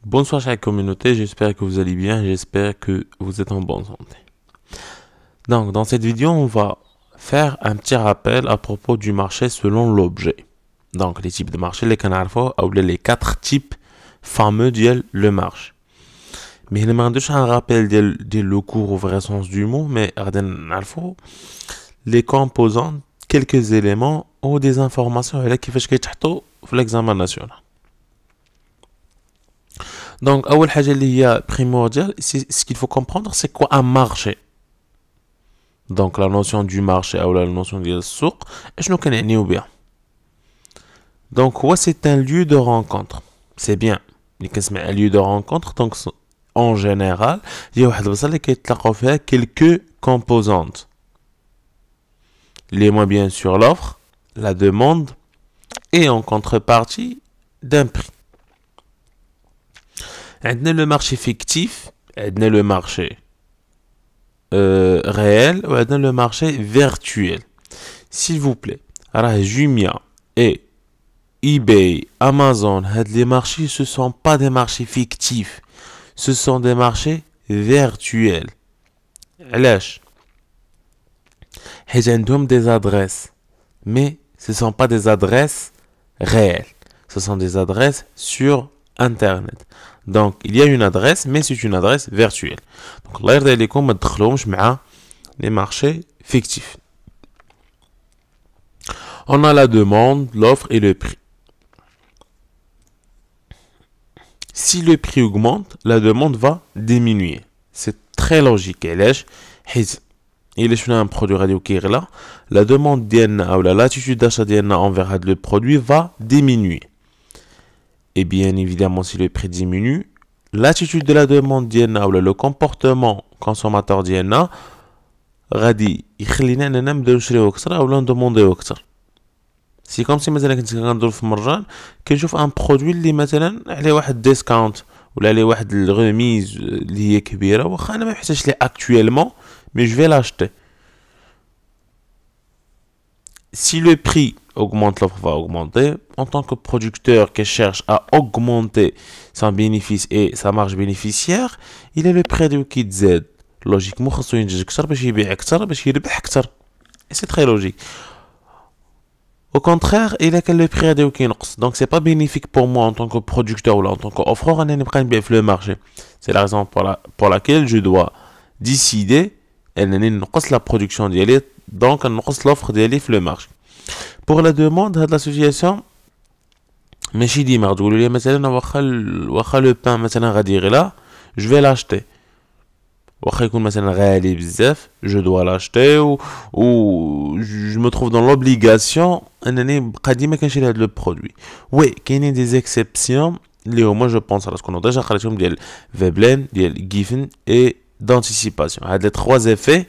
Bonsoir chère communauté, j'espère que vous allez bien, j'espère que vous êtes en bonne santé. Donc dans cette vidéo, on va faire un petit rappel à propos du marché selon l'objet. Donc les types de marché, les canarfo, ou les quatre types fameux de le marché. Mais il m'a un rappel de le cours au vrai sens du mot, mais les composants, quelques éléments ou des informations qui font l'examen national. Donc, أول حاجة اللي هي primordial, c'est ce qu'il faut comprendre, c'est quoi un marché. Donc, la notion du marché ou la notion du souk, je ne connais ni ou bien. Donc, quoi, c'est un lieu de rencontre. C'est bien. Un lieu de rencontre, donc en général, il y a quelques composantes. Les moins bien sûr l'offre, la demande et en contrepartie d'un prix. عندنا le marché fictif, عندنا le marché réel ou عندنا le marché virtuel. S'il vous plaît, راه Jumia et eBay, Amazon, les marchés, ce sont pas des marchés fictifs, ce sont des marchés virtuels. علاش؟ حيت عندهم des adresses, mais ce sont pas des adresses réelles, ce sont des adresses sur Internet. Donc, il y a une adresse, mais c'est une adresse virtuelle. Donc, الله يرضي عليكم ما تدخلوهمش مع les marchés fictifs. On a la demande, l'offre et le prix. Si le prix augmente, la demande va diminuer. C'est très logique. Il est un produit radio qui est là. La demande ديالنا ou la latitude d'achat ديالنا envers le produit va diminuer. Et bien évidemment, si le prix diminue, l'attitude de la demande ديالنا ou le comportement consommateur ديالنا غادي يخلينا اننا نبداو نشريو اكثر اولا ندومونديو اكثر. سي كوم سي مثلا كنت كندور في مرجان كنشوف ان برودوي اللي مثلا عليه واحد ديسكاونت ولا عليه واحد الغوميز اللي هي كبيره واخا انا ما محتاجش ليه اكطويلمون مي جو في لاشتي. Si le prix augmente, l'offre va augmenter. En tant que producteur qui cherche à augmenter son bénéfice et sa marge bénéficiaire, il est le prix qui Z. Logiquement, خاصو ينتج أكثر باش يبيع أكثر باش يربح أكثر. Et c'est très logique. Au contraire, il a que le prix qui ينقص. Donc c'est pas bénéfique pour moi en tant que producteur ou en tant qu'offreur أنني نبقى نبيع في le marché. C'est la raison pour laquelle je dois décider أنني نقص la production ديالي. Donc نقص l'offre ديالي في le marché. Pour la demande, هاد la situation ماشي ديما تقولوا لي مثلا واخا لو بان مثلا غادي يغلى je vais l'acheter. واخا يكون مثلا غالي بزاف je dois l'acheter ou je me trouve dans l'obligation انني نبقى ديما كنشري هاد لو برودوي. وي كاينين دي زيكسيبسيون اللي هما جو بونس على تكونوا ديجا قريتهم ديال فيبلين ديال جيفن اي دانتيسيباسيون. هاد لي 3 زيفي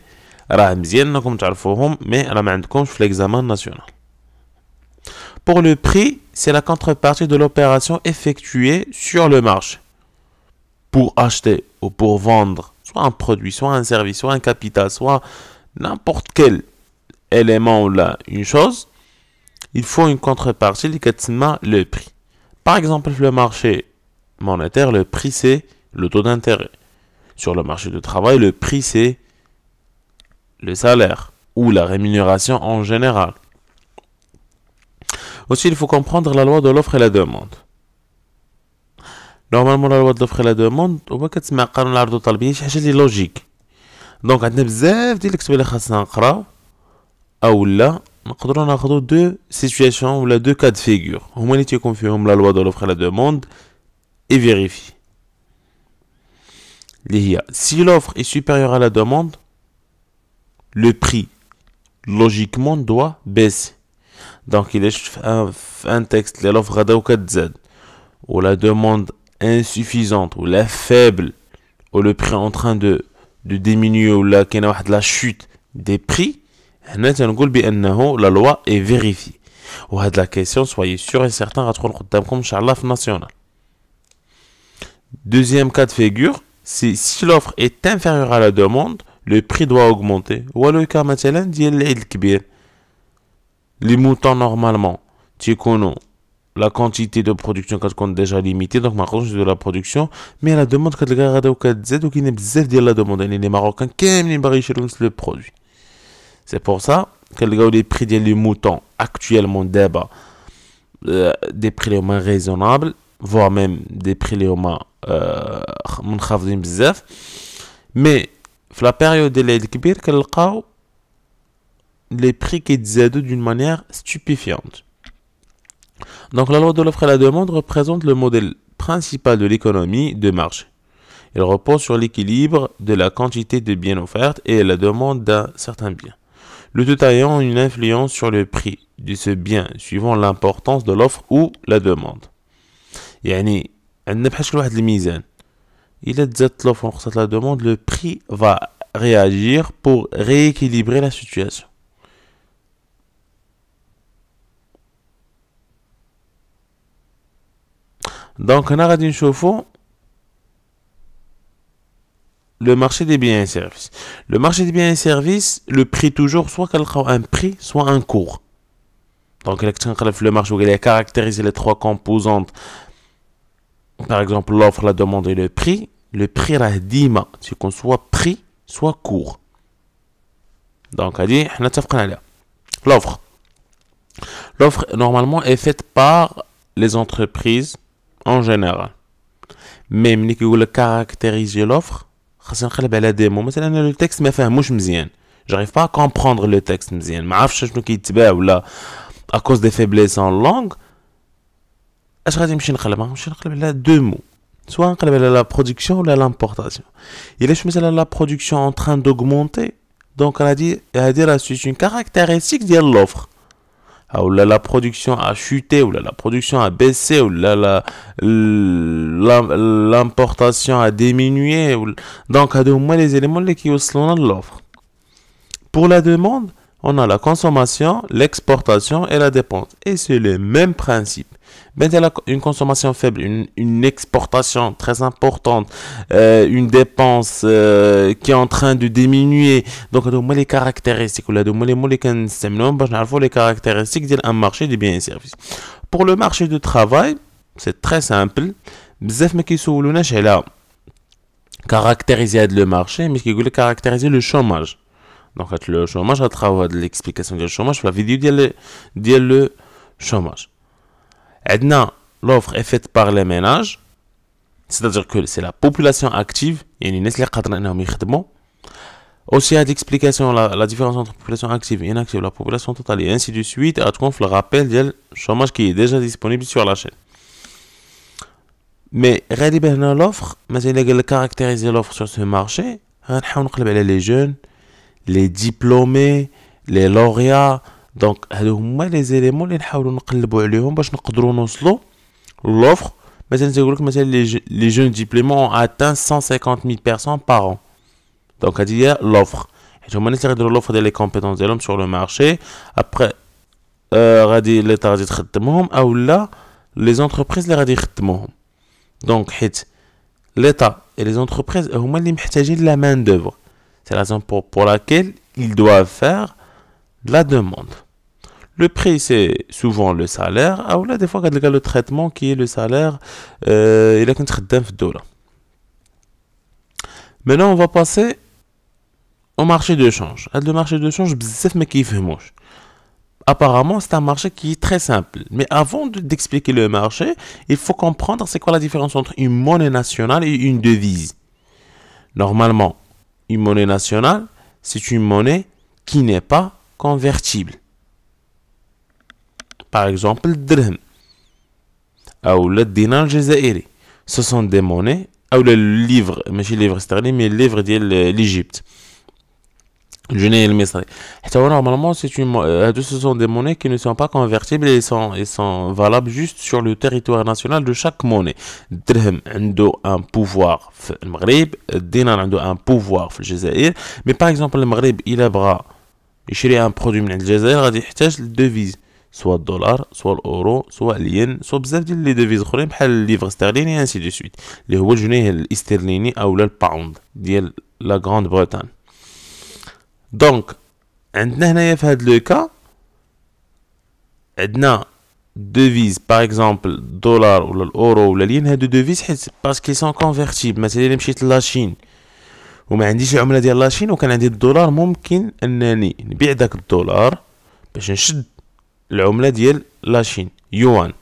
راه مزيان انكم تعرفوهم مي راه ما عندكمش في l'examen national. Pour le prix, c'est la contrepartie de l'opération effectuée sur le marché. Pour acheter ou pour vendre soit un produit, soit un service, soit un capital, soit n'importe quel élément ou là, une chose, il faut une contrepartie qui est le prix. Par exemple, le marché monétaire, le prix c'est le taux d'intérêt. Sur le marché du travail, le prix c'est le salaire ou la rémunération en général. Aussi, il faut comprendre la loi de l'offre et la demande. Normalement, la loi de l'offre et la demande, هو كتسمع قانون العرض والطلبية شي حاجة اللي لوجيك. دونك عندنا بزاف ديال الكتب اللي خاصنا نقراو أولا نقدروا ناخدو دو سيتوياسيون ولا دو كاد فيغور هما اللي تيكون فيهم لا لوا دو لوفر لا دوموند اي فيريفي اللي هي si l'offre est supérieure à la demande le prix logiquement doit baisser. Donc il est un texte l'offre غدا وكتزاد ou la demande insuffisante ou la faible ou le prix en train de diminuer ou là كاينه واحد la chute des prix هنا تنقول بانه la loi est vérifiée. وهاد la question soyez sûr et certain غتكون قدامكم ان شاء الله في national. Deuxième cas de figure, c'est si l'offre est inférieure à la demande, le prix doit augmenter. Ou le cas مثلا ديال العيد الكبير. Les moutons normalement تيكونوا la quantité de production كتكون déjà limitée donc ما نقدروش نديرو la production mais la demande كتلقى غادا وكتزاد وكاينه بزاف ديال la demande يعني les Marocains كاملين باغي يشريو نفس le produit. C'est pour ça كنلقاو les prix ديال les moutons actuellement دابا des prix les moins raisonnables voire même des prix les moins منخفضين بزاف mais في la période ديال العيد الكبير كنلقاو les prix كيتزادوا d'une manière stupéfiante. Donc la loi de l'offre et la demande représente le modèle principal de l'économie de marché. Il repose sur l'équilibre de la quantité de biens offerts et la demande d'un certain bien, le tout ayant une influence sur le prix de ce bien suivant l'importance de l'offre ou la demande. يعني عندنا بحال شكل واحد الميزان إلا تزادت l'offre ونقصت la demande, le prix va réagir pour rééquilibrer la situation. Donc, on a غادي نشوفو le marché des biens et services. Le marché des biens et services, le prix toujours, soit كنلقاو un prix, soit un cours. Donc, إلا كنت كنقلب في le marché où il y a caractérisé les trois composantes, par exemple l'offre, la demande et le prix راه ديما تيكون soit prix, soit cours. Donc, هادي حنا اتفقنا عليها. L'offre, normalement, est faite par les entreprises en général. Mais ملي كيقول لك caractériser l'offre خاصني نقلب على ديمو مثلا لو تكست ما فاهموش مزيان j'arrive pas à comprendre le texte مزيان ما عرفتش شنو كيتباع ولا à cause des faiblesses en langue اش غادي نمشي نقلب على deux mots soit نقلب على la production ولا l'importation الا شفت مثلا la production en train d'augmenter donc غادي راه c'est une caractéristique ديال l'offre ou la production a chuté, ou la production a baissé, ou l'importation a diminué. Donc, il y a au moins les éléments qui sont dans l'offre. Pour la demande, on a la consommation, l'exportation et la dépense. Et c'est le même principe. Ben, il y a une consommation faible, une exportation très importante, une dépense qui est en train de diminuer. Donc, il y a les caractéristiques, ou les caractéristiques d'un marché des biens et services. Pour le marché du travail, c'est très simple. بزاف ما كيسولوناش على caractériser le marché, mais كيقول لك caractériser le chômage. Donc, le chômage, à travers l'explication du chômage, la vidéo ديال le chômage. L'offre est faite par les ménages, c'est-à-dire que c'est la population active, aussi à l'explication la différence entre population active et inactive, la population totale et ainsi de suite, à le rappel du chômage qui est déjà disponible sur la chaîne. Mais l'offre, mais il caractériser l'offre sur ce marché, les jeunes, les diplômés, les lauréats. Donc, هادو هما les éléments اللي نحاولوا نقلبوا عليهم باش نقدروا نوصلوا l'offre. مثلا تقول لك مثلا les jeunes diplômés ont atteint 150 000 personnes par an. Donc, هادي هي l'offre. حيت هما الناس اللي غيديروا l'offre ديال les compétences ديالهم sur le marché. Après, غادي l'État غادي تخدمهم او لا les entreprises اللي غادي يخدموهم. Donc, حيت l'État et les entreprises هما اللي محتاجين la main d'œuvre. C'est la raison pour laquelle ils doivent faire la demande. Le prix, c'est souvent le salaire. Ou là, des fois, il y a le traitement qui est le salaire. Il y a qu'un traitement de $. Maintenant, on va passer au marché de change. Le marché de change, apparemment, c'est un marché qui est très simple. Mais avant d'expliquer le marché, il faut comprendre c'est quoi la différence entre une monnaie nationale et une devise. Normalement, une monnaie nationale, c'est une monnaie qui n'est pas convertible. Par exemple, le dirham ou le dinar jazairi. Ce sont des monnaies, ou le livre, mais le livre sterling, mais le livre de l'Égypte. Le junaï al-Misri. Normalement, ce sont des monnaies qui ne sont pas convertibles et sont valables juste sur le territoire national de chaque monnaie. Le dirham a un pouvoir au Maghreb, le dinar a un pouvoir au Jazair. Mais par exemple, le Maghreb, il a bras. يشري un produit من الجزائر غادي يحتاج الدوفيز soit الدولار soit الاورو soit الين soit بزاف ديال لي دوفيز اخرين بحال الليفر سترليني انسي دو سويت اللي هو الجنيه الاسترليني او الباوند ديال لا غراند بريطان. دونك عندنا هنايا في هاد لو كا عندنا devises, par exemple dollar ou l'euro ou la ligne, هادو devises parce qu'ils sont convertibles. مثلا إلا مشيت لاشين وما عنديش العملة ديال لاشين وكان عندي الدولار، ممكن أنني نبيع داك الدولار باش نشد العملة ديال لاشين يوان.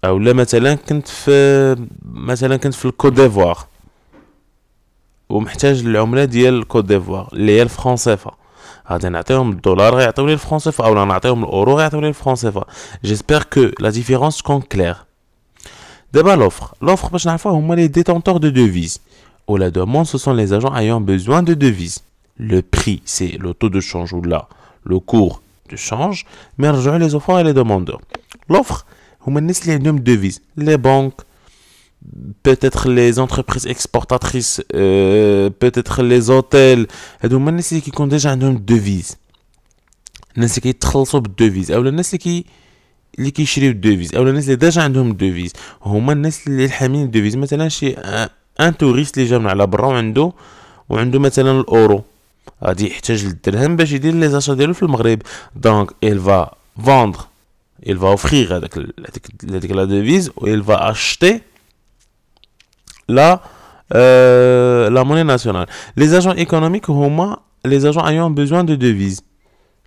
أو لا مثلا كنت في الكوت ديفوار ومحتاج العملة ديال الكوت ديفوار اللي هي الفرون سيفا، غادي نعطيهم الدولار غيعطيوني الفرون سيفا، اولا نعطيهم الاورو غيعطيوني الفرون سيفا. جيسبر كو لا ديفيرونس تكون كلير. دابا l'offre باش نعرفوها هما لي détenteurs de devises ou la demande ce sont les agents ayant besoin de devises. Le prix c'est le taux de change ou là le cours de change. mais نرجعوا les offreurs et les demandeurs. l'offre هما الناس اللي عندهم devises، les banques, peut-être les entreprises exportatrices, peut-être les hôtels. هادو هما الناس اللي كيكون ديجا عندهم devises، الناس اللي كيتخلصوا بالدوفيز، او الناس اللي كيشريو الدوفيز، او الناس اللي ديجا عندهم الدوفيز هما الناس اللي حاملين الدوفيز. مثلا شي ان توريست اللي جا من على برا وعنده مثلا الاورو، غادي يحتاج للدرهم باش يدير لي زاشا ديالو في المغرب. دونك il va vendre, il va offrir هذيك لا devise و il va acheter la monnaie nationale. Les agents économiques هما les agents ayant besoin de devises.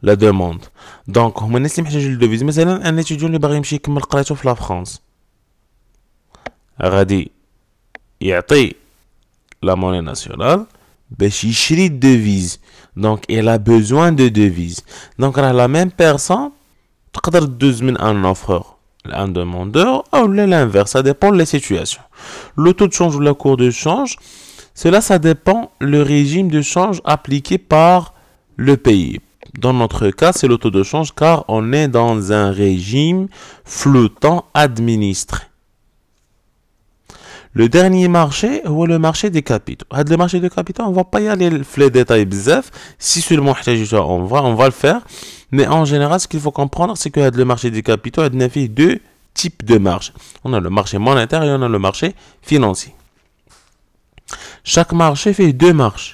La demande. Donc هما الناس اللي محتاجين للدوفيز. مثلا ان اتيديون اللي باغي يمشي يكمل قرايته في لا فرنسا غادي يعطي لا موني ناسيونال باش يشري الدوفيز. دونك il a besoin de devises. دونك راه لا ميم بيرسون تقدر تدوز من ان اوفرور لان دوموندور او l'inverse, ça dépend les situations. Le taux de change ou la cour de change, cela ça dépend le régime de change appliqué par le pays. Dans notre cas, c'est le taux de change car on est dans un régime flottant administré. Le dernier marché, c'est le marché des capitaux. Le marché des capitaux, on ne va pas y aller dans les détails bzaf. Si seulement on va le faire. Mais en général, ce qu'il faut comprendre, c'est que le marché des capitaux, il y a deux types de marché. On a le marché monétaire et on a le marché financier. Chaque marché fait deux marches.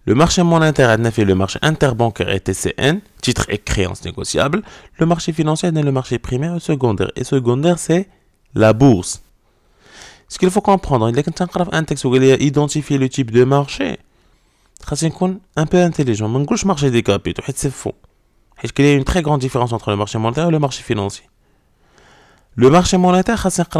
Le marché monétaire a fait le marché interbancaire et TCN, titres et créances négociables. Le marché financier a le marché primaire et secondaire. Et secondaire, c'est la bourse. Ce qu'il faut comprendre, il y a un texte où il y a identifié le type de marché. Il faut un peu intelligent. Mais le marché des capitaux, c'est faux. Il y a une très grande différence entre le marché monétaire et le marché financier. Le marché monétaire, c'est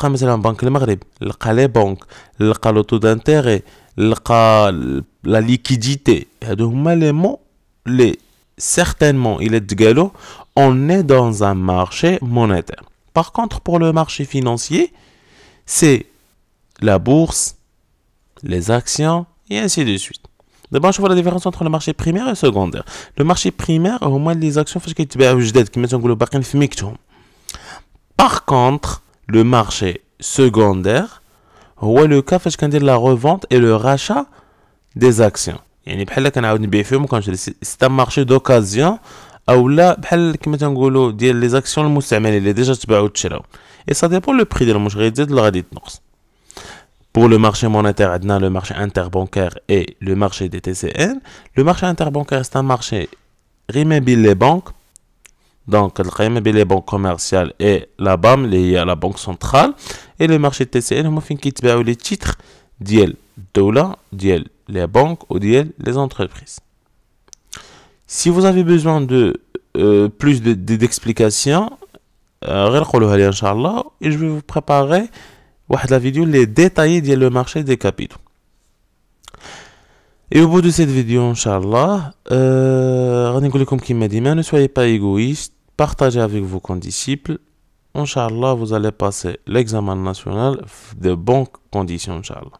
مثلا بنك المغرب، les banques, le taux d'intérêt, la liquidité. هادو هما les mots les certainement il est galop, on est dans un marché monétaire. Par contre, pour le marché financier, c'est la bourse, les actions et ainsi de suite. D'abord, je vois la différence entre le marché primaire et secondaire. Le marché primaire, au moins les actions فاش كيتباعوا جداد كما تنقولوا باقيين في ميكتهم. Par contre, le marché secondaire, c'est le cas فاش كندير la revente et le rachat des actions. يعني بحال كنعاود نبيع فيهم وكنشري. C'est un marché d'occasion او لا بحال كما تنقولوا ديال لي زاكسيون المستعملين اللي ديجا تباعوا وتشراو. Et ça dépend le prix ديالهم، واش غيزيد ولا غادي يتنقص. Pour le marché monétaire, on a le marché interbancaire et le marché des TCN. Le marché interbancaire, c'est un marché rimé les banques. Donc, les banques commerciales et la BAM, la banque centrale. Et le marché TCN, on a les titres d'IEL Doula, d'IEL les banques ou d'IEL les entreprises. Si vous avez besoin de plus d'explications, et je vais vous préparer la vidéo les détails du marché des capitaux. Et au bout de cette vidéo, Inch'Allah, ne soyez pas égoïste, partagez avec vos condisciples. Inch'Allah, vous allez passer l'examen national de bonnes conditions, Inch'Allah.